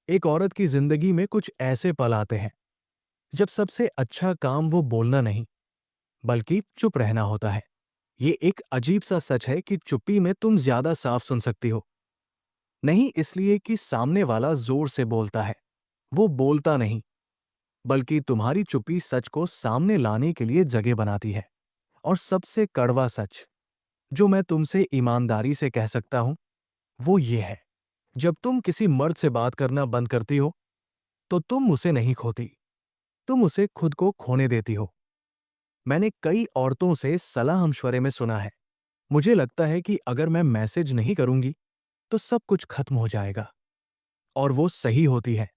एक औरत की जिंदगी में कुछ ऐसे पल आते हैं जब सबसे अच्छा काम वो बोलना नहीं बल्कि चुप रहना होता है। ये एक अजीब सा सच है कि चुप्पी में तुम ज्यादा साफ सुन सकती हो। नहीं इसलिए कि सामने वाला जोर से बोलता है, वो बोलता नहीं, बल्कि तुम्हारी चुप्पी सच को सामने लाने के लिए जगह बनाती है। और सबसे कड़वा सच जो मैं तुमसे ईमानदारी से कह सकता हूं वो ये है, जब तुम किसी मर्द से बात करना बंद करती हो तो तुम उसे नहीं खोती, तुम उसे खुद को खोने देती हो। मैंने कई औरतों से सलाह मशवरे में सुना है, मुझे लगता है कि अगर मैं मैसेज नहीं करूंगी तो सब कुछ खत्म हो जाएगा। और वो सही होती है,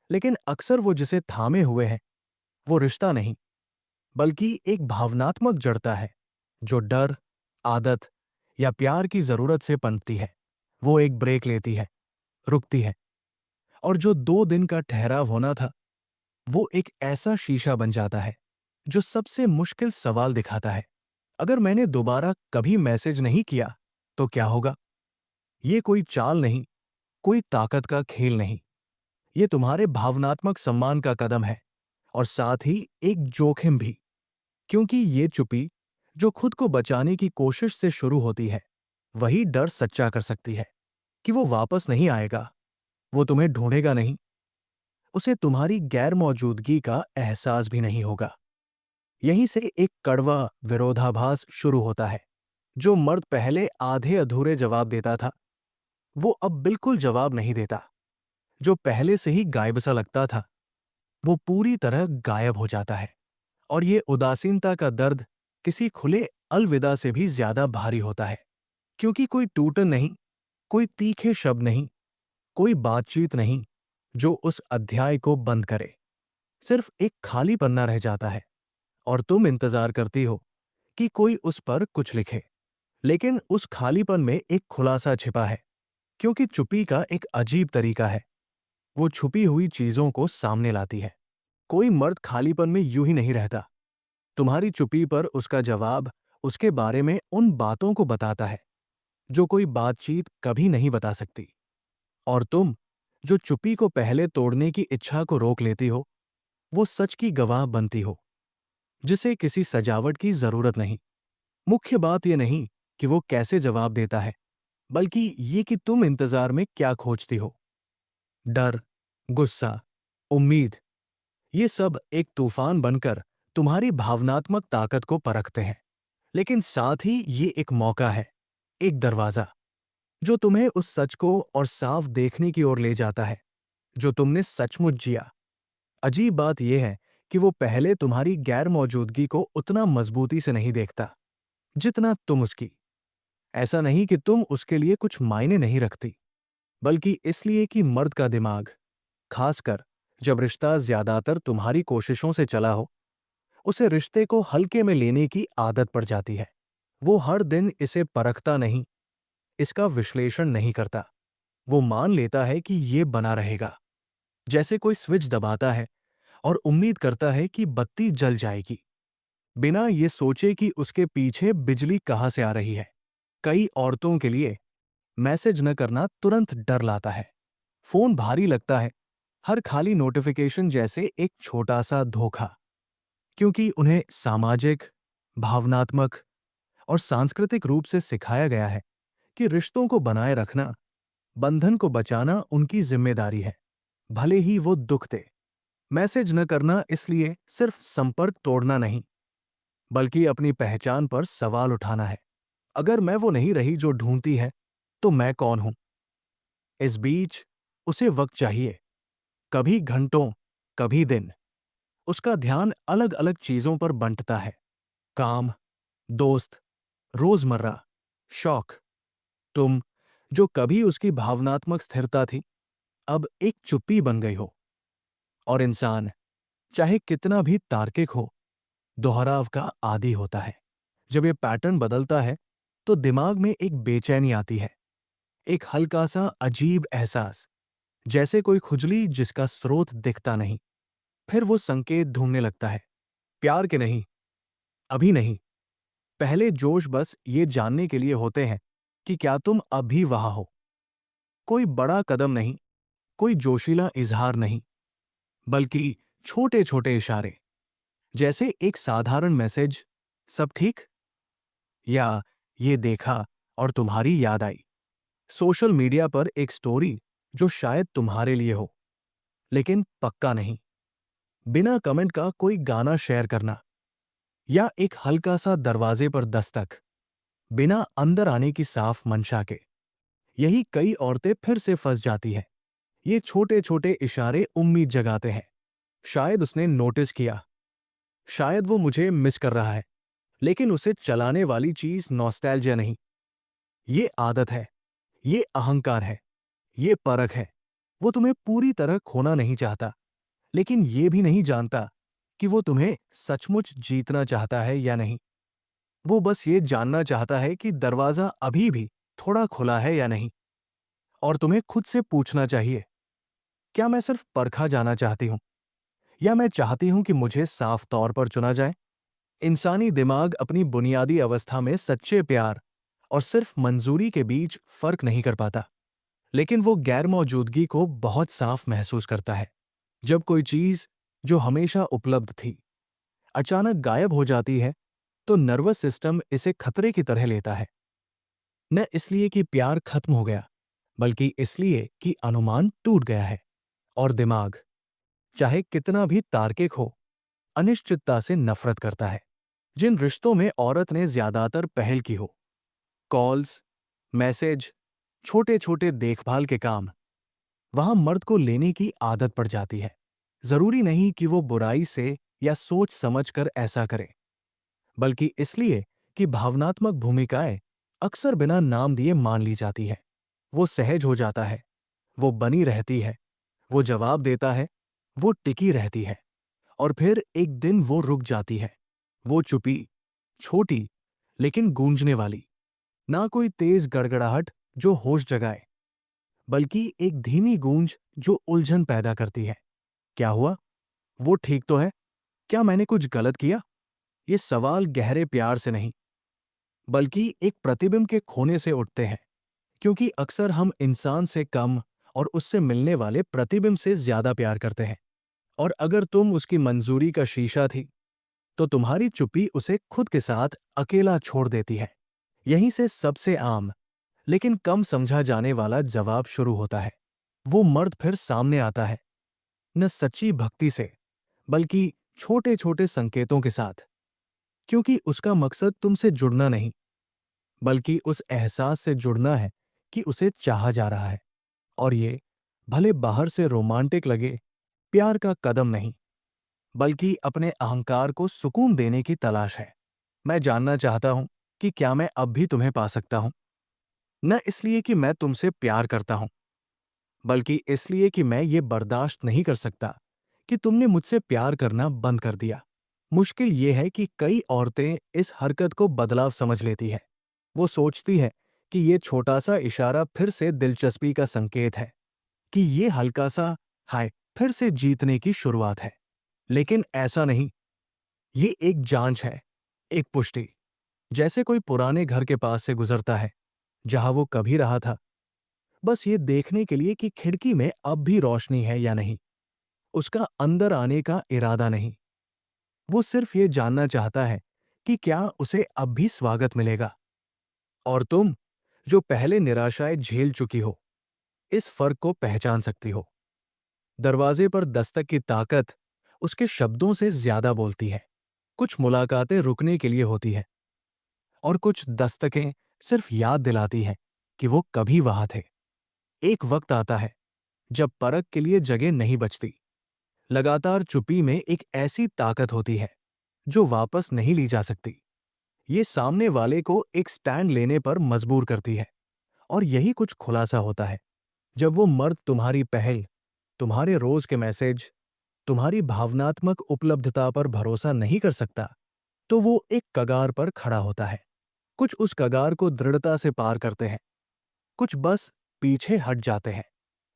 लेकिन अक्सर वो जिसे थामे हुए हैं वो रिश्ता नहीं बल्कि एक भावनात्मक जड़ता है जो डर, आदत या प्यार की जरूरत से पनपती है। वो एक ब्रेक लेती है, रुकती है, और जो 2 दिन का ठहराव होना था वो एक ऐसा शीशा बन जाता है जो सबसे मुश्किल सवाल दिखाता है। अगर मैंने दोबारा कभी मैसेज नहीं किया तो क्या होगा? ये कोई चाल नहीं, कोई ताकत का खेल नहीं, ये तुम्हारे भावनात्मक सम्मान का कदम है, और साथ ही एक जोखिम भी। क्योंकि ये चुप्पी जो खुद को बचाने की कोशिश से शुरू होती है वही डर सच्चा कर सकती है कि वो वापस नहीं आएगा, वो तुम्हें ढूंढेगा नहीं, उसे तुम्हारी गैर मौजूदगी का एहसास भी नहीं होगा। यहीं से एक कड़वा विरोधाभास शुरू होता है। जो मर्द पहले आधे अधूरे जवाब देता था वो अब बिल्कुल जवाब नहीं देता। जो पहले से ही गायब सा लगता था वो पूरी तरह गायब हो जाता है। और ये उदासीनता का दर्द किसी खुले अलविदा से भी ज्यादा भारी होता है, क्योंकि कोई टूटन नहीं, कोई तीखे शब्द नहीं, कोई बातचीत नहीं जो उस अध्याय को बंद करे। सिर्फ एक खाली पन्ना रह जाता है और तुम इंतजार करती हो कि कोई उस पर कुछ लिखे। लेकिन उस खालीपन में एक खुलासा छिपा है, क्योंकि चुप्पी का एक अजीब तरीका है, वो छुपी हुई चीजों को सामने लाती है। कोई मर्द खालीपन में यूं ही नहीं रहता। तुम्हारी चुप्पी पर उसका जवाब उसके बारे में उन बातों को बताता है जो कोई बातचीत कभी नहीं बता सकती। और तुम जो चुप्पी को पहले तोड़ने की इच्छा को रोक लेती हो वो सच की गवाह बनती हो, जिसे किसी सजावट की जरूरत नहीं। मुख्य बात यह नहीं कि वो कैसे जवाब देता है, बल्कि ये कि तुम इंतजार में क्या खोजती हो। डर, गुस्सा, उम्मीद, ये सब एक तूफान बनकर तुम्हारी भावनात्मक ताकत को परखते हैं। लेकिन साथ ही ये एक मौका है, एक दरवाजा जो तुम्हें उस सच को और साफ देखने की ओर ले जाता है जो तुमने सचमुच जिया। अजीब बात यह है कि वो पहले तुम्हारी गैर मौजूदगी को उतना मजबूती से नहीं देखता जितना तुम उसकी। ऐसा नहीं कि तुम उसके लिए कुछ मायने नहीं रखती, बल्कि इसलिए कि मर्द का दिमाग, खासकर जब रिश्ता ज्यादातर तुम्हारी कोशिशों से चला हो, उसे रिश्ते को हल्के में लेने की आदत पड़ जाती है। वो हर दिन इसे परखता नहीं, इसका विश्लेषण नहीं करता। वो मान लेता है कि ये बना रहेगा, जैसे कोई स्विच दबाता है और उम्मीद करता है कि बत्ती जल जाएगी, बिना ये सोचे कि उसके पीछे बिजली कहाँ से आ रही है। कई औरतों के लिए मैसेज न करना तुरंत डर लाता है, फोन भारी लगता है, हर खाली नोटिफिकेशन जैसे एक छोटा सा धोखा। क्योंकि उन्हें सामाजिक, भावनात्मक और सांस्कृतिक रूप से सिखाया गया है कि रिश्तों को बनाए रखना, बंधन को बचाना उनकी जिम्मेदारी है, भले ही वो दुख दे। मैसेज न करना इसलिए सिर्फ संपर्क तोड़ना नहीं, बल्कि अपनी पहचान पर सवाल उठाना है। अगर मैं वो नहीं रही जो ढूंढती है तो मैं कौन हूं? इस बीच उसे वक्त चाहिए, कभी घंटों, कभी दिन। उसका ध्यान अलग अलग चीजों पर बंटता है, काम, दोस्त, रोजमर्रा, शौक। तुम जो कभी उसकी भावनात्मक स्थिरता थी अब एक चुप्पी बन गई हो। और इंसान चाहे कितना भी तार्किक हो, दोहराव का आदी होता है। जब ये पैटर्न बदलता है तो दिमाग में एक बेचैनी आती है, एक हल्का सा अजीब एहसास, जैसे कोई खुजली जिसका स्रोत दिखता नहीं। फिर वो संकेत ढूंढने लगता है, प्यार के नहीं, अभी नहीं। पहले जोश बस ये जानने के लिए होते हैं कि क्या तुम अब भी वहां हो। कोई बड़ा कदम नहीं, कोई जोशीला इजहार नहीं, बल्कि छोटे छोटे इशारे, जैसे एक साधारण मैसेज, सब ठीक, या ये देखा और तुम्हारी याद आई। सोशल मीडिया पर एक स्टोरी जो शायद तुम्हारे लिए हो, लेकिन पक्का नहीं। बिना कमेंट का कोई गाना शेयर करना, या एक हल्का सा दरवाजे पर दस्तक, बिना अंदर आने की साफ मंशा के। यही कई औरतें फिर से फंस जाती हैं। ये छोटे छोटे इशारे उम्मीद जगाते हैं। शायद उसने नोटिस किया, शायद वो मुझे मिस कर रहा है। लेकिन उसे चलाने वाली चीज नॉस्टैल्जिया नहीं, ये आदत है, ये अहंकार है, ये परख है। वो तुम्हें पूरी तरह खोना नहीं चाहता, लेकिन ये भी नहीं जानता कि वो तुम्हें सचमुच जीतना चाहता है या नहीं। वो बस ये जानना चाहता है कि दरवाजा अभी भी थोड़ा खुला है या नहीं। और तुम्हें खुद से पूछना चाहिए, क्या मैं सिर्फ परखा जाना चाहती हूं, या मैं चाहती हूं कि मुझे साफ तौर पर चुना जाए? इंसानी दिमाग अपनी बुनियादी अवस्था में सच्चे प्यार और सिर्फ मंजूरी के बीच फर्क नहीं कर पाता, लेकिन वो गैर मौजूदगी को बहुत साफ महसूस करता है। जब कोई चीज जो हमेशा उपलब्ध थी अचानक गायब हो जाती है, तो नर्वस सिस्टम इसे खतरे की तरह लेता है। न इसलिए कि प्यार खत्म हो गया, बल्कि इसलिए कि अनुमान टूट गया है। और दिमाग, चाहे कितना भी तार्किक हो, अनिश्चितता से नफरत करता है। जिन रिश्तों में औरत ने ज्यादातर पहल की हो, कॉल्स, मैसेज, छोटे छोटे देखभाल के काम, वहां मर्द को लेने की आदत पड़ जाती है। जरूरी नहीं कि वो बुराई से या सोच समझकर ऐसा करे, बल्कि इसलिए कि भावनात्मक भूमिकाएं अक्सर बिना नाम दिए मान ली जाती है। वो सहज हो जाता है, वो बनी रहती है, वो जवाब देता है, वो टिकी रहती है। और फिर एक दिन वो रुक जाती है। वो चुपी, छोटी, लेकिन गूंजने वाली। ना कोई तेज गड़गड़ाहट जो होश जगाए, बल्कि एक धीमी गूंज जो उलझन पैदा करती है। क्या हुआ? वो ठीक तो है? क्या मैंने कुछ गलत किया? ये सवाल गहरे प्यार से नहीं, बल्कि एक प्रतिबिंब के खोने से उठते हैं। क्योंकि अक्सर हम इंसान से कम और उससे मिलने वाले प्रतिबिंब से ज्यादा प्यार करते हैं। और अगर तुम उसकी मंजूरी का शीशा थी, तो तुम्हारी चुप्पी उसे खुद के साथ अकेला छोड़ देती है। यहीं से सबसे आम, लेकिन कम समझा जाने वाला जवाब शुरू होता है। वो मर्द फिर सामने आता है, न सच्ची भक्ति से, बल्कि छोटे छोटे संकेतों के साथ। क्योंकि उसका मकसद तुमसे जुड़ना नहीं, बल्कि उस एहसास से जुड़ना है कि उसे चाहा जा रहा है। और ये, भले बाहर से रोमांटिक लगे, प्यार का कदम नहीं, बल्कि अपने अहंकार को सुकून देने की तलाश है। मैं जानना चाहता हूं कि क्या मैं अब भी तुम्हें पा सकता हूं, न इसलिए कि मैं तुमसे प्यार करता हूं, बल्कि इसलिए कि मैं ये बर्दाश्त नहीं कर सकता कि तुमने मुझसे प्यार करना बंद कर दिया। मुश्किल ये है कि कई औरतें इस हरकत को बदलाव समझ लेती है। वो सोचती है कि ये छोटा सा इशारा फिर से दिलचस्पी का संकेत है, कि ये हल्का सा हाय फिर से जीतने की शुरुआत है। लेकिन ऐसा नहीं, ये एक जांच है, एक पुष्टि। जैसे कोई पुराने घर के पास से गुजरता है, जहां वो कभी रहा था, बस ये देखने के लिए कि खिड़की में अब भी रोशनी है या नहीं। उसका अंदर आने का इरादा नहीं, वो सिर्फ ये जानना चाहता है कि क्या उसे अब भी स्वागत मिलेगा। और तुम, जो पहले निराशाएं झेल चुकी हो, इस फर्क को पहचान सकती हो। दरवाजे पर दस्तक की ताकत उसके शब्दों से ज्यादा बोलती है। कुछ मुलाकातें रुकने के लिए होती हैं, और कुछ दस्तकें सिर्फ याद दिलाती हैं कि वो कभी वहां थे। एक वक्त आता है जब परख के लिए जगह नहीं बचती। लगातार चुप्पी में एक ऐसी ताकत होती है जो वापस नहीं ली जा सकती। ये सामने वाले को एक स्टैंड लेने पर मजबूर करती है। और यही कुछ खुलासा होता है। जब वो मर्द तुम्हारी पहल, तुम्हारे रोज के मैसेज, तुम्हारी भावनात्मक उपलब्धता पर भरोसा नहीं कर सकता, तो वो एक कगार पर खड़ा होता है। कुछ उस कगार को दृढ़ता से पार करते हैं, कुछ बस पीछे हट जाते हैं।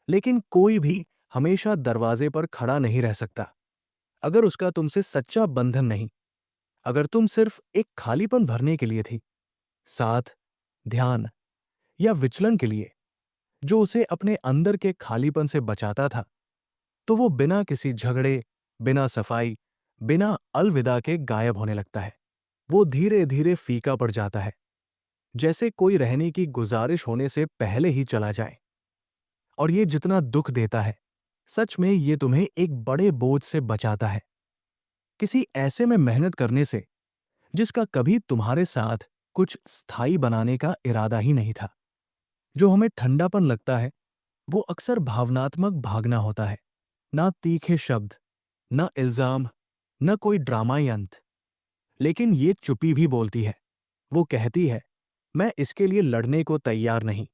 लेकिन कोई भी हमेशा दरवाजे पर खड़ा नहीं रह सकता, अगर उसका तुमसे सच्चा बंधन नहीं। अगर तुम सिर्फ एक खालीपन भरने के लिए थी, साथ, ध्यान या विचलन के लिए, जो उसे अपने अंदर के खालीपन से बचाता था, तो वो बिना किसी झगड़े, बिना सफाई, बिना अलविदा के गायब होने लगता है। वो धीरे धीरे फीका पड़ जाता है, जैसे कोई रहने की गुजारिश होने से पहले ही चला जाए। और ये जितना दुख देता है, सच में ये तुम्हें एक बड़े बोझ से बचाता है, किसी ऐसे में मेहनत करने से जिसका कभी तुम्हारे साथ कुछ स्थायी बनाने का इरादा ही नहीं था। जो हमें ठंडापन लगता है, वो अक्सर भावनात्मक भागना होता है। ना तीखे शब्द, ना इल्जाम, न कोई ड्रामाई अंत। लेकिन ये चुप्पी भी बोलती है। वो कहती है, मैं इसके लिए लड़ने को तैयार नहीं,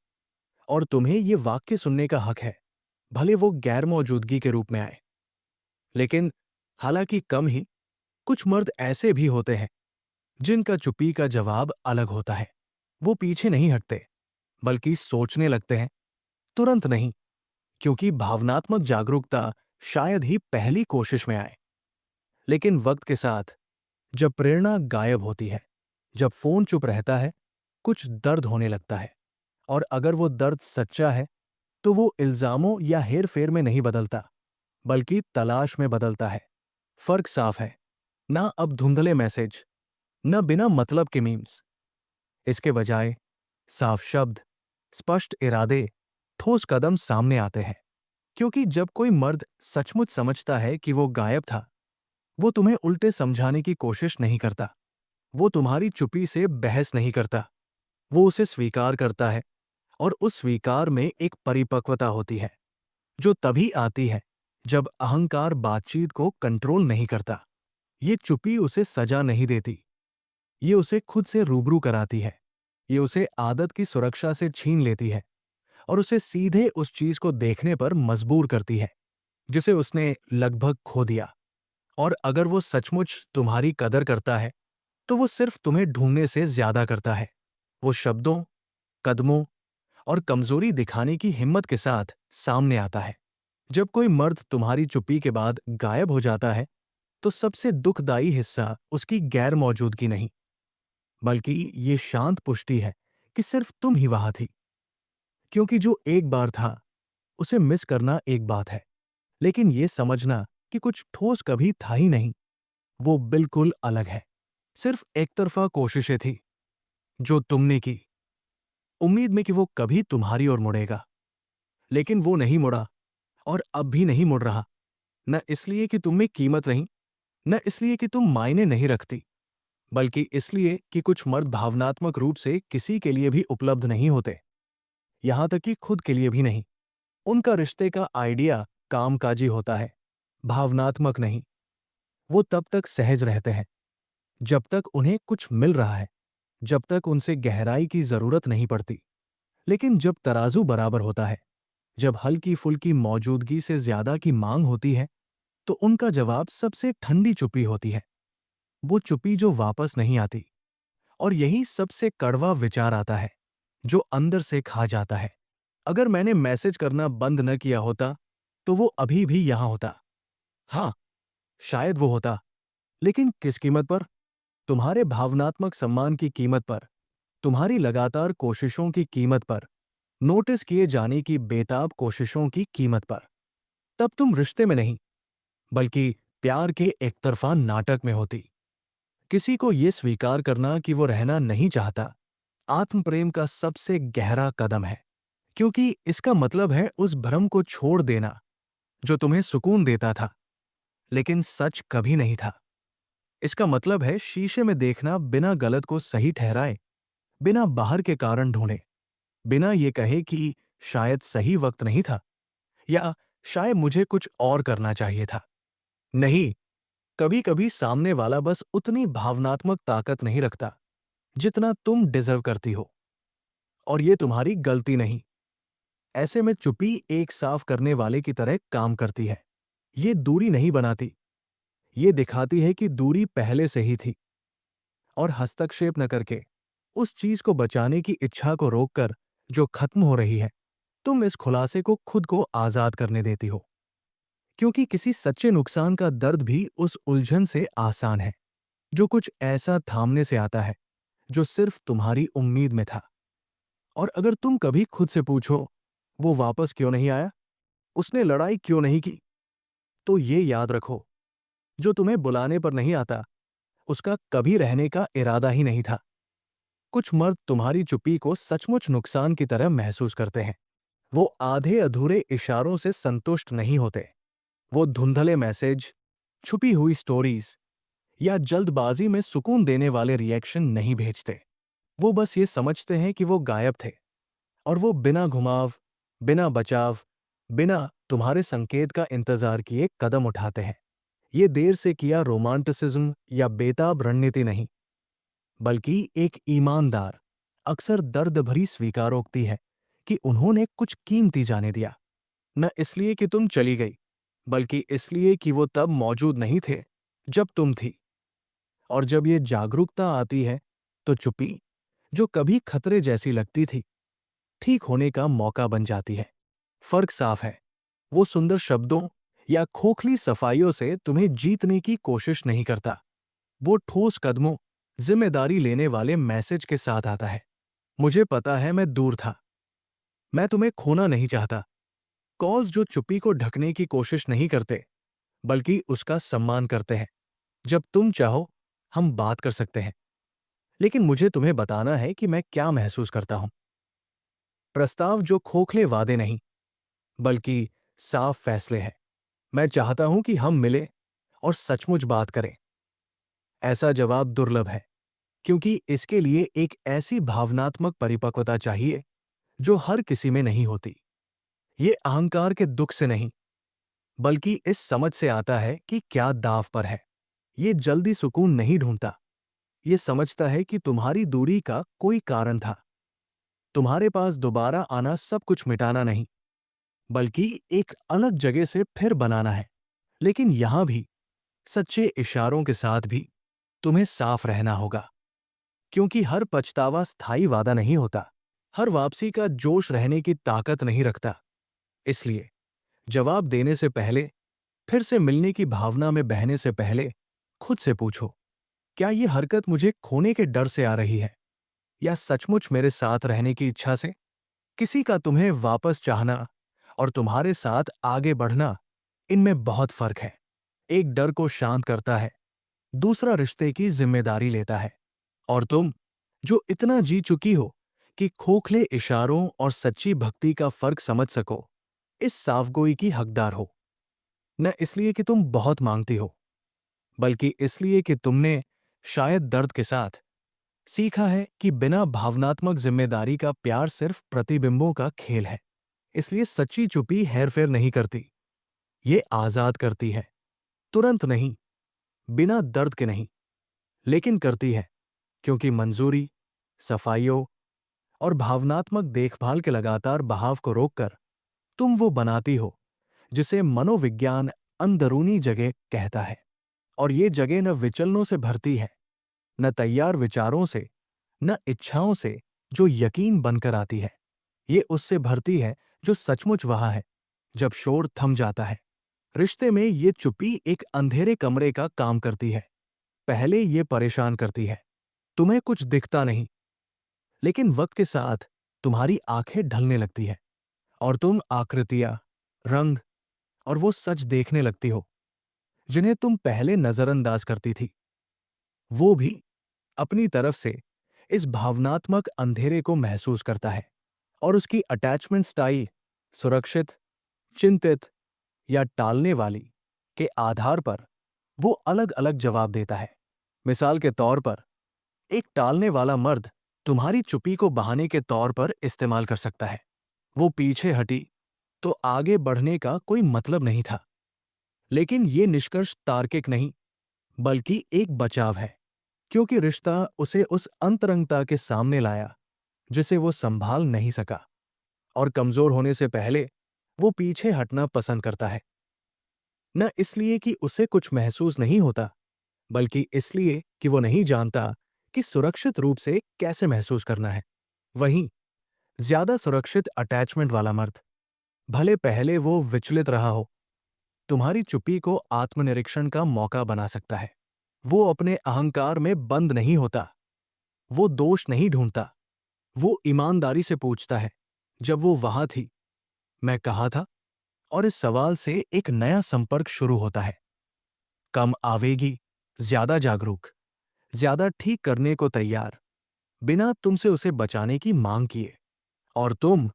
और तुम्हें ये वाक्य सुनने का हक है, भले वो गैर मौजूदगी के रूप में आए। लेकिन हालांकि कम ही कुछ मर्द ऐसे भी होते हैं जिनका चुप्पी का जवाब अलग होता है। वो पीछे नहीं हटते, बल्कि सोचने लगते हैं। तुरंत नहीं, क्योंकि भावनात्मक जागरूकता शायद ही पहली कोशिश में आए। लेकिन वक्त के साथ, जब प्रेरणा गायब होती है, जब फोन चुप रहता है, कुछ दर्द होने लगता है। और अगर वो दर्द सच्चा है, तो वो इल्जामों या हेरफेर में नहीं बदलता, बल्कि तलाश में बदलता है। फर्क साफ है, ना अब धुंधले मैसेज, न बिना मतलब के मीम्स। इसके बजाय साफ शब्द, स्पष्ट इरादे, ठोस कदम सामने आते हैं। क्योंकि जब कोई मर्द सचमुच समझता है कि वो गायब था, वो तुम्हें उल्टे समझाने की कोशिश नहीं करता। वो तुम्हारी चुप्पी से बहस नहीं करता। वो उसे स्वीकार करता है। और उस स्वीकार में एक परिपक्वता होती है, जो तभी आती है जब अहंकार बातचीत को कंट्रोल नहीं करता। ये चुप्पी उसे सजा नहीं देती, ये उसे खुद से रूबरू कराती है। ये उसे आदत की सुरक्षा से छीन लेती है, और उसे सीधे उस चीज को देखने पर मजबूर करती है जिसे उसने लगभग खो दिया। और अगर वो सचमुच तुम्हारी कदर करता है, तो वो सिर्फ तुम्हें ढूंढने से ज्यादा करता है। वो शब्दों, कदमों और कमजोरी दिखाने की हिम्मत के साथ सामने आता है। जब कोई मर्द तुम्हारी चुप्पी के बाद गायब हो जाता है, तो सबसे दुखदाई हिस्सा उसकी गैर मौजूदगी नहीं, बल्कि ये शांत पुष्टि है कि सिर्फ तुम ही वहां थी। क्योंकि जो एक बार था, उसे मिस करना एक बात है, लेकिन ये समझना कि कुछ ठोस कभी था ही नहीं, वो बिल्कुल अलग है। सिर्फ एक तरफा कोशिशें थी जो तुमने की, उम्मीद में कि वो कभी तुम्हारी ओर मुड़ेगा। लेकिन वो नहीं मुड़ा, और अब भी नहीं मुड़ रहा। न इसलिए कि तुम में कीमत नहीं, न इसलिए कि तुम मायने नहीं रखती, बल्कि इसलिए कि कुछ मर्द भावनात्मक रूप से किसी के लिए भी उपलब्ध नहीं होते, यहां तक कि खुद के लिए भी नहीं। उनका रिश्ते का आइडिया कामकाजी होता है, भावनात्मक नहीं। वो तब तक सहज रहते हैं जब तक उन्हें कुछ मिल रहा है, जब तक उनसे गहराई की जरूरत नहीं पड़ती। लेकिन जब तराजू बराबर होता है, जब हल्की फुल्की मौजूदगी से ज्यादा की मांग होती है, तो उनका जवाब सबसे ठंडी चुप्पी होती है। वो चुप्पी जो वापस नहीं आती। और यही सबसे कड़वा विचार आता है, जो अंदर से खा जाता है। अगर मैंने मैसेज करना बंद न किया होता, तो वो अभी भी यहां होता। हाँ, शायद वो होता, लेकिन किस कीमत पर? तुम्हारे भावनात्मक सम्मान की कीमत पर, तुम्हारी लगातार कोशिशों की कीमत पर, नोटिस किए जाने की बेताब कोशिशों की कीमत पर। तब तुम रिश्ते में नहीं, बल्कि प्यार के एकतरफा नाटक में होती। किसी को यह स्वीकार करना कि वो रहना नहीं चाहता, आत्म प्रेम का सबसे गहरा कदम है। क्योंकि इसका मतलब है उस भ्रम को छोड़ देना जो तुम्हें सुकून देता था, लेकिन सच कभी नहीं था। इसका मतलब है शीशे में देखना बिना गलत को सही ठहराए, बिना बाहर के कारण ढूंढे, बिना ये कहे कि शायद सही वक्त नहीं था, या शायद मुझे कुछ और करना चाहिए था। नहीं, कभी कभी सामने वाला बस उतनी भावनात्मक ताकत नहीं रखता जितना तुम डिजर्व करती हो। और ये तुम्हारी गलती नहीं। ऐसे में चुप्पी एक साफ करने वाले की तरह काम करती है। ये दूरी नहीं बनाती, ये दिखाती है कि दूरी पहले से ही थी। और हस्तक्षेप न करके, उस चीज को बचाने की इच्छा को रोककर जो खत्म हो रही है, तुम इस खुलासे को खुद को आजाद करने देती हो। क्योंकि किसी सच्चे नुकसान का दर्द भी उस उलझन से आसान है, जो कुछ ऐसा थामने से आता है जो सिर्फ तुम्हारी उम्मीद में था। और अगर तुम कभी खुद से पूछो, वो वापस क्यों नहीं आया? उसने लड़ाई क्यों नहीं की? तो ये याद रखो, जो तुम्हें बुलाने पर नहीं आता, उसका कभी रहने का इरादा ही नहीं था। कुछ मर्द तुम्हारी चुप्पी को सचमुच नुकसान की तरह महसूस करते हैं। वो आधे अधूरे इशारों से संतुष्ट नहीं होते। वो धुंधले मैसेज, छुपी हुई स्टोरीज या जल्दबाजी में सुकून देने वाले रिएक्शन नहीं भेजते। वो बस ये समझते हैं कि वो गायब थे, और वो बिना घुमाव, बिना बचाव, बिना तुम्हारे संकेत का इंतजार किए कदम उठाते हैं। ये देर से किया रोमांटिसिज्म या बेताब रणनीति नहीं, बल्कि एक ईमानदार, अक्सर दर्द भरी स्वीकारोक्ति है कि उन्होंने कुछ कीमती जाने दिया। न इसलिए कि तुम चली गई, बल्कि इसलिए कि वो तब मौजूद नहीं थे जब तुम थी। और जब ये जागरूकता आती है, तो चुप्पी, जो कभी खतरे जैसी लगती थी, ठीक होने का मौका बन जाती है। फर्क साफ है। वो सुंदर शब्दों या खोखली सफाइयों से तुम्हें जीतने की कोशिश नहीं करता। वो ठोस कदमों, जिम्मेदारी लेने वाले मैसेज के साथ आता है। मुझे पता है, मैं दूर था। मैं तुम्हें खोना नहीं चाहता। कॉल्स जो चुप्पी को ढकने की कोशिश नहीं करते, बल्कि उसका सम्मान करते हैं। जब तुम चाहो, हम बात कर सकते हैं। लेकिन मुझे तुम्हें बताना है कि मैं क्या महसूस करता हूं। प्रस्ताव जो खोखले वादे नहीं, बल्कि साफ फैसले हैं। मैं चाहता हूं कि हम मिले और सचमुच बात करें। ऐसा जवाब दुर्लभ है, क्योंकि इसके लिए एक ऐसी भावनात्मक परिपक्वता चाहिए जो हर किसी में नहीं होती। ये अहंकार के दुख से नहीं, बल्कि इस समझ से आता है कि क्या दांव पर है। ये जल्दी सुकून नहीं ढूंढता। ये समझता है कि तुम्हारी दूरी का कोई कारण था। तुम्हारे पास दोबारा आना सब कुछ मिटाना नहीं, बल्कि एक अलग जगह से फिर बनाना है। लेकिन यहां भी, सच्चे इशारों के साथ भी, तुम्हें साफ रहना होगा। क्योंकि हर पछतावा स्थायी वादा नहीं होता। हर वापसी का जोश रहने की ताकत नहीं रखता। इसलिए जवाब देने से पहले, फिर से मिलने की भावना में बहने से पहले, खुद से पूछो, क्या ये हरकत मुझे खोने के डर से आ रही है, या सचमुच मेरे साथ रहने की इच्छा से? किसी का तुम्हें वापस चाहना और तुम्हारे साथ आगे बढ़ना, इनमें बहुत फर्क है। एक डर को शांत करता है, दूसरा रिश्ते की जिम्मेदारी लेता है। और तुम, जो इतना जी चुकी हो कि खोखले इशारों और सच्ची भक्ति का फर्क समझ सको, इस साफगोई की हकदार हो। न इसलिए कि तुम बहुत मांगती हो, बल्कि इसलिए कि तुमने, शायद दर्द के साथ, सीखा है कि बिना भावनात्मक जिम्मेदारी का प्यार सिर्फ प्रतिबिंबों का खेल है। इसलिए सच्ची चुप्पी हेरफेर नहीं करती। ये आजाद करती है। तुरंत नहीं, बिना दर्द के नहीं, लेकिन करती है, क्योंकि मंजूरी, सफाइयों और भावनात्मक देखभाल के लगातार बहाव को रोककर तुम वो बनाती हो जिसे मनोविज्ञान अंदरूनी जगह कहता है। और ये जगह न विचलनों से भरती है, न तैयार विचारों से, न इच्छाओं से जो यकीन बनकर आती है। ये उससे भरती है जो सचमुच वहां है जब शोर थम जाता है। रिश्ते में ये चुप्पी एक अंधेरे कमरे का काम करती है। पहले ये परेशान करती है। तुम्हें कुछ दिखता नहीं, लेकिन वक्त के साथ तुम्हारी आंखें ढलने लगती है, और तुम आकृतियां, रंग और वो सच देखने लगती हो जिन्हें तुम पहले नजरअंदाज करती थी। वो भी अपनी तरफ से इस भावनात्मक अंधेरे को महसूस करता है, और उसकी अटैचमेंट स्टाइल, सुरक्षित, चिंतित या टालने वाली, के आधार पर वो अलग अलग जवाब देता है। मिसाल के तौर पर, एक टालने वाला मर्द तुम्हारी चुप्पी को बहाने के तौर पर इस्तेमाल कर सकता है। वो पीछे हटी तो आगे बढ़ने का कोई मतलब नहीं था। लेकिन ये निष्कर्ष तार्किक नहीं, बल्कि एक बचाव है, क्योंकि रिश्ता उसे उस अंतरंगता के सामने लाया जिसे वो संभाल नहीं सका। और कमजोर होने से पहले वो पीछे हटना पसंद करता है। न इसलिए कि उसे कुछ महसूस नहीं होता, बल्कि इसलिए कि वो नहीं जानता कि सुरक्षित रूप से कैसे महसूस करना है। वहीं ज्यादा सुरक्षित अटैचमेंट वाला मर्द, भले पहले वो विचलित रहा हो, तुम्हारी चुप्पी को आत्मनिरीक्षण का मौका बना सकता है। वो अपने अहंकार में बंद नहीं होता। वो दोष नहीं ढूंढता। वो ईमानदारी से पूछता है, जब वो वहां थी, मैं कहा था। और इस सवाल से एक नया संपर्क शुरू होता है। कम आवेगी, ज्यादा जागरूक, ज्यादा ठीक करने को तैयार, बिना तुमसे उसे बचाने की मांग किए। और तुम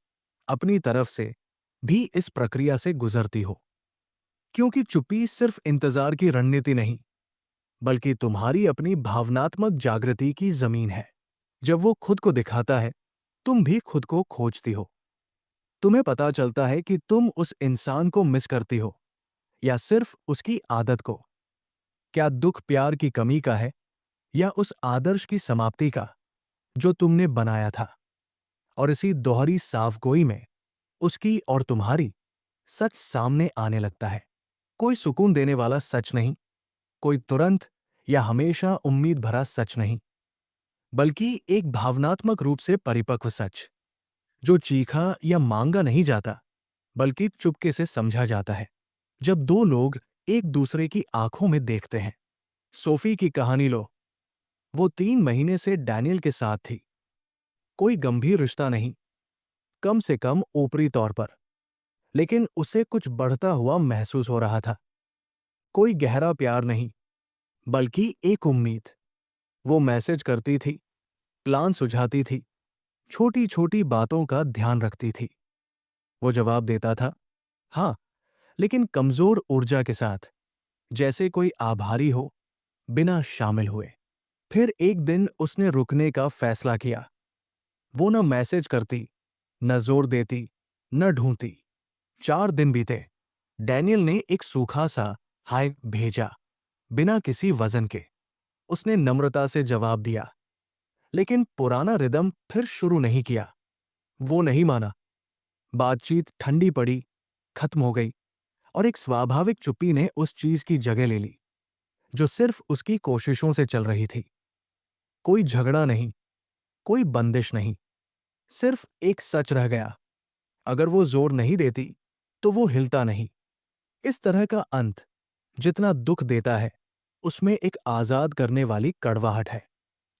अपनी तरफ से भी इस प्रक्रिया से गुजरती हो, क्योंकि चुप्पी सिर्फ इंतजार की रणनीति नहीं, बल्कि तुम्हारी अपनी भावनात्मक जागृति की जमीन है। जब वो खुद को दिखाता है, तुम भी खुद को खोजती हो। तुम्हें पता चलता है कि तुम उस इंसान को मिस करती हो या सिर्फ उसकी आदत को। क्या दुख प्यार की कमी का है या उस आदर्श की समाप्ति का जो तुमने बनाया था? और इसी दोहरी साफगोई में उसकी और तुम्हारी सच सामने आने लगता है। कोई सुकून देने वाला सच नहीं, कोई तुरंत या हमेशा उम्मीद भरा सच नहीं, बल्कि एक भावनात्मक रूप से परिपक्व सच, जो चीखा या मांगा नहीं जाता, बल्कि चुपके से समझा जाता है। जब दो लोग एक दूसरे की आंखों में देखते हैं। सोफी की कहानी लो। वो 3 महीने से डैनियल के साथ थी। कोई गंभीर रिश्ता नहीं, कम से कम ऊपरी तौर पर, लेकिन उसे कुछ बढ़ता हुआ महसूस हो रहा था। कोई गहरा प्यार नहीं, बल्कि एक उम्मीद। वो मैसेज करती थी, प्लान सुझाती थी, छोटी छोटी बातों का ध्यान रखती थी। वो जवाब देता था, हाँ, लेकिन कमजोर ऊर्जा के साथ, जैसे कोई आभारी हो, बिना शामिल हुए। फिर एक दिन उसने रुकने का फैसला किया। वो न मैसेज करती, न जोर देती, न ढूंढती। 4 दिन बीते। डैनियल ने एक सूखा सा हाय भेजा, बिना किसी वजन के। उसने नम्रता से जवाब दिया, लेकिन पुराना रिदम फिर शुरू नहीं किया। वो नहीं माना। बातचीत ठंडी पड़ी, खत्म हो गई, और एक स्वाभाविक चुप्पी ने उस चीज की जगह ले ली जो सिर्फ उसकी कोशिशों से चल रही थी। कोई झगड़ा नहीं, कोई बंदिश नहीं, सिर्फ एक सच रह गया। अगर वो जोर नहीं देती, तो वो हिलता नहीं। इस तरह का अंत जितना दुख देता है, उसमें एक आजाद करने वाली कड़वाहट है,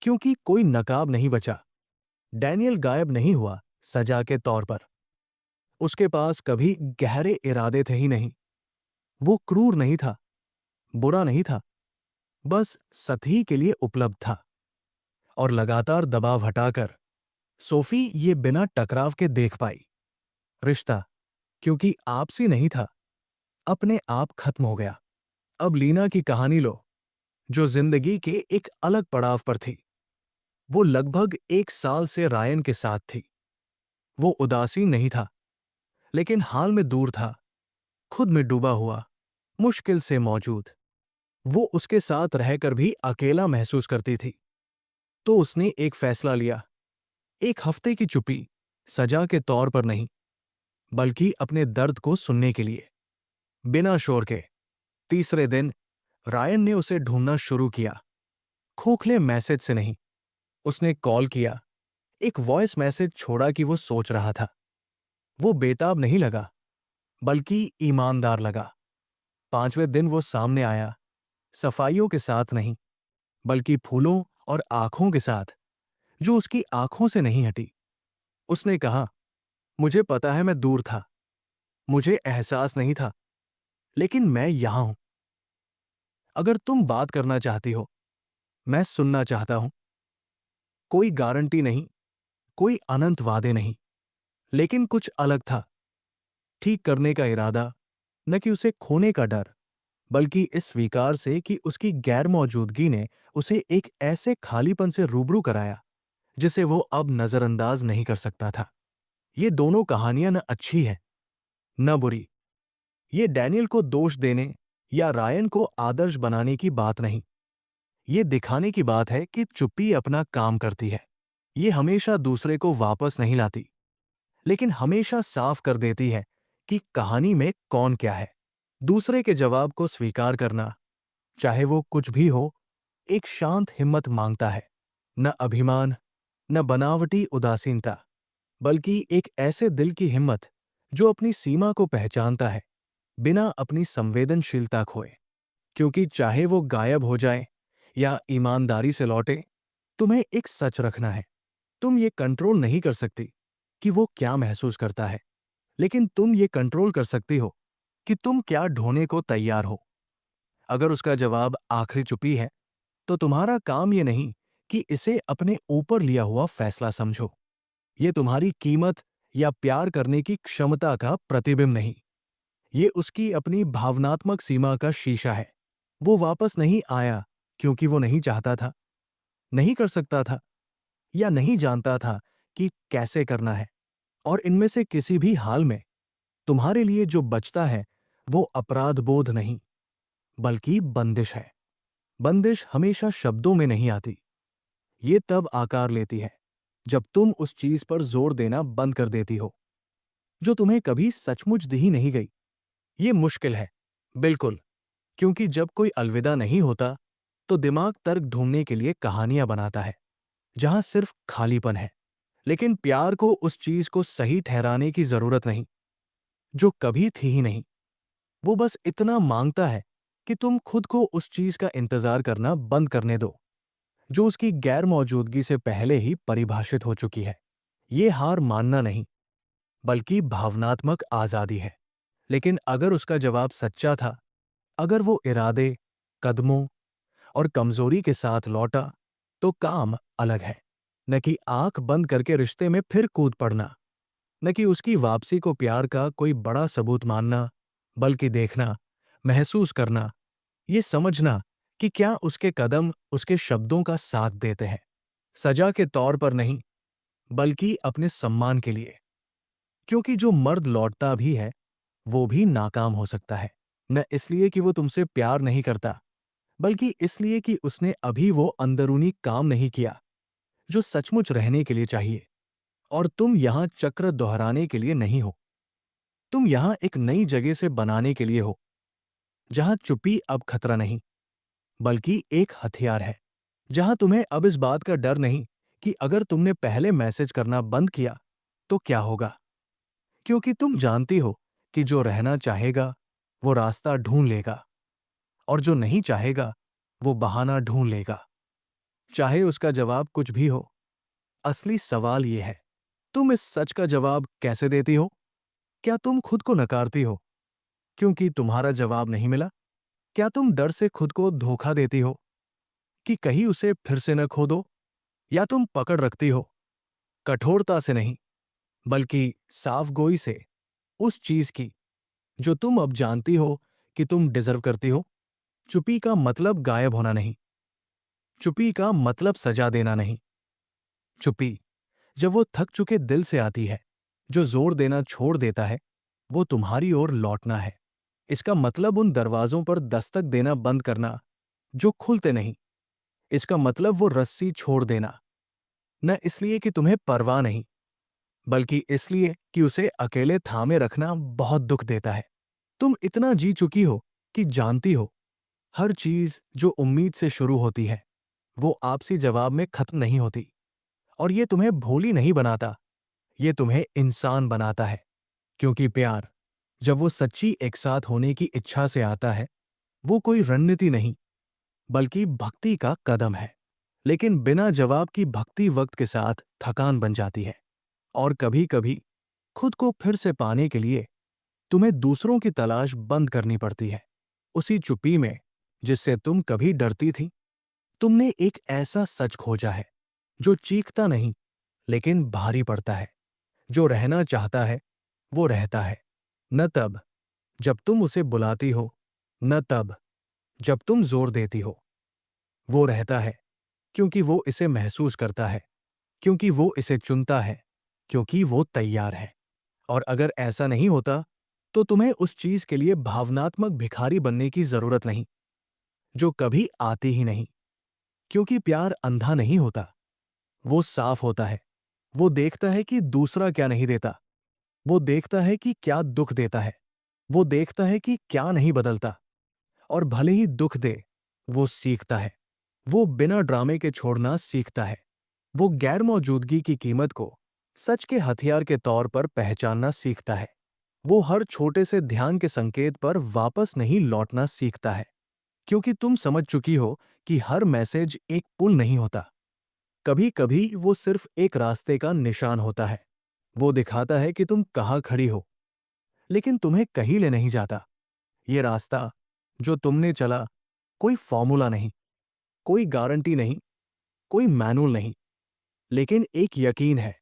क्योंकि कोई नकाब नहीं बचा। डैनियल गायब नहीं हुआ सजा के तौर पर। उसके पास कभी गहरे इरादे थे ही नहीं। वो क्रूर नहीं था, बुरा नहीं था, बस सतही के लिए उपलब्ध था। और लगातार दबाव हटाकर सोफी ये बिना टकराव के देख पाई। रिश्ता, क्योंकि आपसी नहीं था, अपने आप खत्म हो गया। अब लीना की कहानी लो, जो जिंदगी के एक अलग पड़ाव पर थी। वो लगभग 1 साल से रायन के साथ थी। वो उदासीन नहीं था, लेकिन हाल में दूर था, खुद में डूबा हुआ, मुश्किल से मौजूद। वो उसके साथ रहकर भी अकेला महसूस करती थी। तो उसने एक फैसला लिया, 1 हफ्ते की चुप्पी, सजा के तौर पर नहीं, बल्कि अपने दर्द को सुनने के लिए। बिना शोर के। तीसरे दिन रायन ने उसे ढूंढना शुरू किया, खोखले मैसेज से नहीं। उसने कॉल किया, एक वॉइस मैसेज छोड़ा कि वो सोच रहा था। वो बेताब नहीं लगा, बल्कि ईमानदार लगा। 5वें दिन वो सामने आया, सफाइयों के साथ नहीं, बल्कि फूलों और आंखों के साथ, जो उसकी आंखों से नहीं हटी। उसने कहा, मुझे पता है मैं दूर था, मुझे एहसास नहीं था, लेकिन मैं यहां हूं। अगर तुम बात करना चाहती हो, मैं सुनना चाहता हूं। कोई गारंटी नहीं, कोई अनंत वादे नहीं, लेकिन कुछ अलग था। ठीक करने का इरादा, न कि उसे खोने का डर, बल्कि इस स्वीकार से कि उसकी गैर मौजूदगी ने उसे एक ऐसे खालीपन से रूबरू कराया जिसे वो अब नजरअंदाज नहीं कर सकता था। ये दोनों कहानियां न अच्छी हैं, न बुरी। ये डैनियल को दोष देने या रायन को आदर्श बनाने की बात नहीं। ये दिखाने की बात है कि चुप्पी अपना काम करती है। ये हमेशा दूसरे को वापस नहीं लाती, लेकिन हमेशा साफ कर देती है कि कहानी में कौन क्या है। दूसरे के जवाब को स्वीकार करना, चाहे वो कुछ भी हो, एक शांत हिम्मत मांगता है। न अभिमान, न बनावटी उदासीनता, बल्कि एक ऐसे दिल की हिम्मत जो अपनी सीमा को पहचानता है, बिना अपनी संवेदनशीलता खोए। क्योंकि चाहे वो गायब हो जाए या ईमानदारी से लौटे, तुम्हें एक सच रखना है। तुम ये कंट्रोल नहीं कर सकती कि वो क्या महसूस करता है, लेकिन तुम ये कंट्रोल कर सकती हो कि तुम क्या ढोने को तैयार हो। अगर उसका जवाब आखिरी चुप्पी है, तो तुम्हारा काम ये नहीं कि इसे अपने ऊपर लिया हुआ फैसला समझो। ये तुम्हारी कीमत या प्यार करने की क्षमता का प्रतिबिंब नहीं। ये उसकी अपनी भावनात्मक सीमा का शीशा है। वो वापस नहीं आया क्योंकि वो नहीं चाहता था, नहीं कर सकता था, या नहीं जानता था कि कैसे करना है। और इनमें से किसी भी हाल में तुम्हारे लिए जो बचता है वो अपराध बोध नहीं, बल्कि बंदिश है। बंदिश हमेशा शब्दों में नहीं आती। ये तब आकार लेती है जब तुम उस चीज पर जोर देना बंद कर देती हो जो तुम्हें कभी सचमुच दी ही नहीं गई। ये मुश्किल है, बिल्कुल, क्योंकि जब कोई अलविदा नहीं होता तो दिमाग तर्क ढूंढने के लिए कहानियां बनाता है जहां सिर्फ खालीपन है। लेकिन प्यार को उस चीज को सही ठहराने की जरूरत नहीं जो कभी थी ही नहीं। वो बस इतना मांगता है कि तुम खुद को उस चीज का इंतजार करना बंद करने दो जो उसकी गैर मौजूदगी से पहले ही परिभाषित हो चुकी है। ये हार मानना नहीं, बल्कि भावनात्मक आजादी है। लेकिन अगर उसका जवाब सच्चा था, अगर वो इरादे, कदमों और कमजोरी के साथ लौटा, तो काम अलग है। न कि आंख बंद करके रिश्ते में फिर कूद पड़ना, न कि उसकी वापसी को प्यार का कोई बड़ा सबूत मानना, बल्कि देखना, महसूस करना, ये समझना कि क्या उसके कदम उसके शब्दों का साथ देते हैं। सजा के तौर पर नहीं, बल्कि अपने सम्मान के लिए। क्योंकि जो मर्द लौटता भी है, वो भी नाकाम हो सकता है। न इसलिए कि वो तुमसे प्यार नहीं करता, बल्कि इसलिए कि उसने अभी वो अंदरूनी काम नहीं किया जो सचमुच रहने के लिए चाहिए। और तुम यहां चक्र दोहराने के लिए नहीं हो। तुम यहां एक नई जगह से बनाने के लिए हो, जहां चुप्पी अब खतरा नहीं, बल्कि एक हथियार है। जहां तुम्हें अब इस बात का डर नहीं कि अगर तुमने पहले मैसेज करना बंद किया तो क्या होगा। क्योंकि तुम जानती हो कि जो रहना चाहेगा वो रास्ता ढूंढ लेगा, और जो नहीं चाहेगा वो बहाना ढूंढ लेगा। चाहे उसका जवाब कुछ भी हो, असली सवाल ये है, तुम इस सच का जवाब कैसे देती हो। क्या तुम खुद को नकारती हो क्योंकि तुम्हारा जवाब नहीं मिला? क्या तुम डर से खुद को धोखा देती हो कि कहीं उसे फिर से न खो दो? या तुम पकड़ रखती हो, कठोरता से नहीं, बल्कि साफगोई से, उस चीज की जो तुम अब जानती हो कि तुम डिजर्व करती हो? चुप्पी का मतलब गायब होना नहीं। चुप्पी का मतलब सजा देना नहीं। चुप्पी जब वो थक चुके दिल से आती है, जो जोर देना छोड़ देता है, वो तुम्हारी ओर लौटना है। इसका मतलब उन दरवाजों पर दस्तक देना बंद करना जो खुलते नहीं। इसका मतलब वो रस्सी छोड़ देना, न इसलिए कि तुम्हें परवाह नहीं, बल्कि इसलिए कि उसे अकेले थामे रखना बहुत दुख देता है। तुम इतना जी चुकी हो कि जानती हो हर चीज जो उम्मीद से शुरू होती है वो आपसी जवाब में खत्म नहीं होती। और ये तुम्हें भोली नहीं बनाता, ये तुम्हें इंसान बनाता है। क्योंकि प्यार जब वो सच्ची एक साथ होने की इच्छा से आता है, वो कोई रणनीति नहीं, बल्कि भक्ति का कदम है। लेकिन बिना जवाब की भक्ति वक्त के साथ थकान बन जाती है। और कभी कभी खुद को फिर से पाने के लिए तुम्हें दूसरों की तलाश बंद करनी पड़ती है। उसी चुप्पी में जिससे तुम कभी डरती थी, तुमने एक ऐसा सच खोजा है जो चीखता नहीं, लेकिन भारी पड़ता है। जो रहना चाहता है वो रहता है, न तब जब तुम उसे बुलाती हो, न तब जब तुम जोर देती हो। वो रहता है क्योंकि वो इसे महसूस करता है, क्योंकि वो इसे चुनता है, क्योंकि वो तैयार है। और अगर ऐसा नहीं होता तो तुम्हें उस चीज के लिए भावनात्मक भिखारी बनने की जरूरत नहीं जो कभी आती ही नहीं। क्योंकि प्यार अंधा नहीं होता, वो साफ होता है। वो देखता है कि दूसरा क्या नहीं देता, वो देखता है कि क्या दुख देता है, वो देखता है कि क्या नहीं बदलता। और भले ही दुख दे, वो सीखता है। वो बिना ड्रामे के छोड़ना सीखता है। वो गैर मौजूदगी की कीमत को सच के हथियार के तौर पर पहचानना सीखता है। वो हर छोटे से ध्यान के संकेत पर वापस नहीं लौटना सीखता है। क्योंकि तुम समझ चुकी हो कि हर मैसेज एक पुल नहीं होता। कभी कभी वो सिर्फ एक रास्ते का निशान होता है। वो दिखाता है कि तुम कहाँ खड़ी हो, लेकिन तुम्हें कहीं ले नहीं जाता। ये रास्ता जो तुमने चला, कोई फॉर्मूला नहीं, कोई गारंटी नहीं, कोई मैनुअल नहीं, लेकिन एक यकीन है,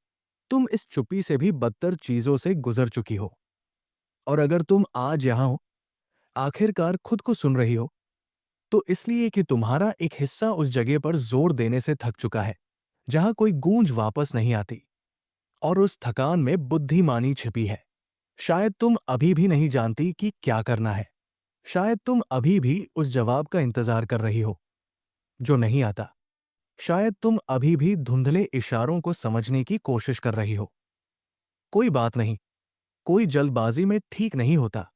तुम इस चुप्पी से भी बदतर चीजों से गुजर चुकी हो। और अगर तुम आज यहां हो, आखिरकार खुद को सुन रही हो, तो इसलिए कि तुम्हारा एक हिस्सा उस जगह पर जोर देने से थक चुका है जहां कोई गूंज वापस नहीं आती। और उस थकान में बुद्धिमानी छिपी है। शायद तुम अभी भी नहीं जानती कि क्या करना है। शायद तुम अभी भी उस जवाब का इंतजार कर रही हो जो नहीं आता। शायद तुम अभी भी धुंधले इशारों को समझने की कोशिश कर रही हो। कोई बात नहीं, कोई जल्दबाजी में ठीक नहीं होता।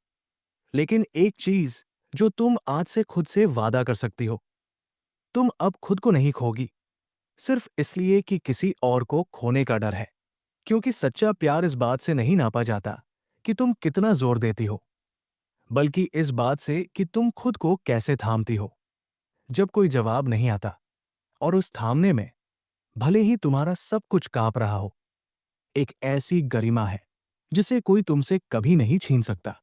लेकिन एक चीज जो तुम आज से खुद से वादा कर सकती हो, तुम अब खुद को नहीं खोगी, सिर्फ इसलिए कि किसी और को खोने का डर है। क्योंकि सच्चा प्यार इस बात से नहीं नापा जाता कि तुम कितना जोर देती हो, बल्कि इस बात से कि तुम खुद को कैसे थामती हो जब कोई जवाब नहीं आता। और उस थामने में, भले ही तुम्हारा सब कुछ कांप रहा हो, एक ऐसी गरिमा है जिसे कोई तुमसे कभी नहीं छीन सकता।